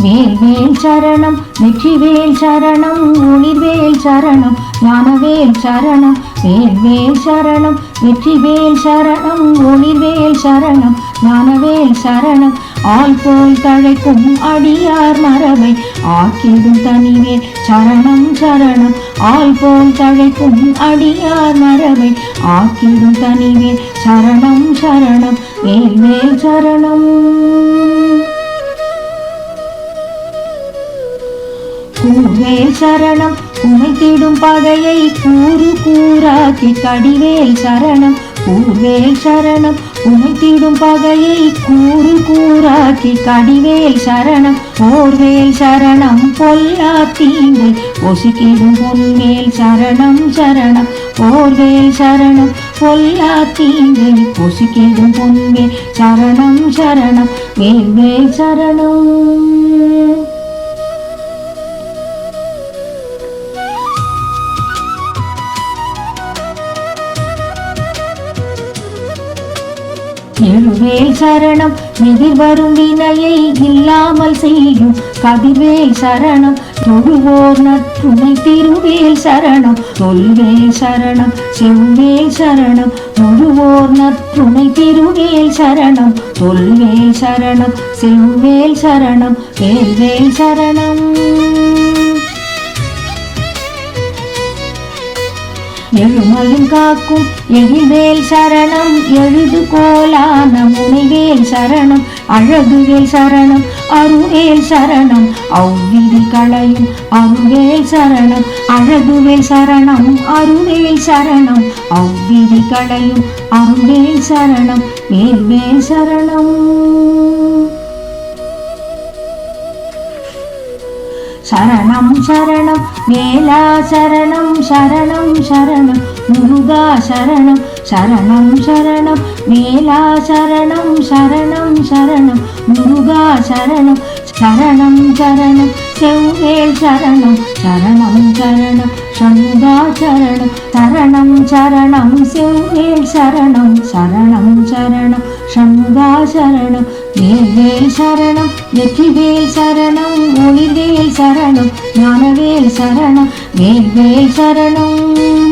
வேல்வேல் சரணம் வெற்றிவேல் சரணம் ஒளிர்வேல் சரணம் ஞானவேல் சரணம் வேல்வேல் சரணம் வெற்றிவேல் சரணம் ஒளிர்வேல் சரணம் ஞானவேல் சரணம் ஆள் போல் தழைக்கும் அடியார் மரபை ஆக்கிடும் தனிவேல் சரணம் சரணம் ஆள் போல் தழைக்கும் அடியார் மரபை ஆக்கிடும் தனிவேல் சரணம் சரணம் வேல்வேல் சரணம் கூர்வேல் சரணம் உமைத்திடும் பகையை கூறு கூறாக்கி கடிவேல் சரணம் கூர்வேல் சரணம் உமைத்திடும் பகையை கூறு கூறாக்கி கடிவேல் சரணம் போர்வேல் சரணம் பொல்லா தீங்கை ஒசிக்கிடும் பொன்வேல் சரணம் சரணம் போர்வேல் சரணம் பொல்லா தீங்கை ஒசிக்கிடும் பொன்வேல் சரணம் சரணம் வேல்வேல் சரணம் எழுவேல் சரணம் எதிர்வரும் வினையை இல்லாமல் செய்யும் கதிர்வேல் சரணம் தொழுவோர் நற்றுணை திருவேல் சரணம் தொல்வேல் சரணம் செவ்வேல் சரணம் தொழுவோர் நற்றுணை திருவேல் சரணம் தொல்வேல் சரணம் செவ்வேல் சரணம் வேல்வேல் சரணம் எழுமையும் காக்கும் எழில்வேல் சரணம் எழுது கோலான முனைவேல் சரணம் அழகுவேல் சரணம் அருவேல் சரணம் அவ்விதி களையும் அருவேல் சரணம் அழகுவேல் சரணம் அருவேல் சரணம் அவ்விதி களையும் அருவேல் சரணம் வேல்வேல் சரணம் சரணம் சரணம் வேலா சரணம் சரணம் சரணம் முருகா சரணம் சரணம் சரணம் வேலா சரணம் சரணம் சரணம் முருகா சரணம் சரணம் சரணம் செவ்வேல் சரணம் சரணம் சரணம் சண்முகா சரணம் சரணம் சரணம் செவ்வேல் சரணம் சரணம் சரணம் சண்முகா சரணம் வேல்வேல் சரணம் வெற்றிவேல் சரணம் ஒளிர்வேல் சரணம் ஞானவேல் சரணம் வேல்வேல் சரணம்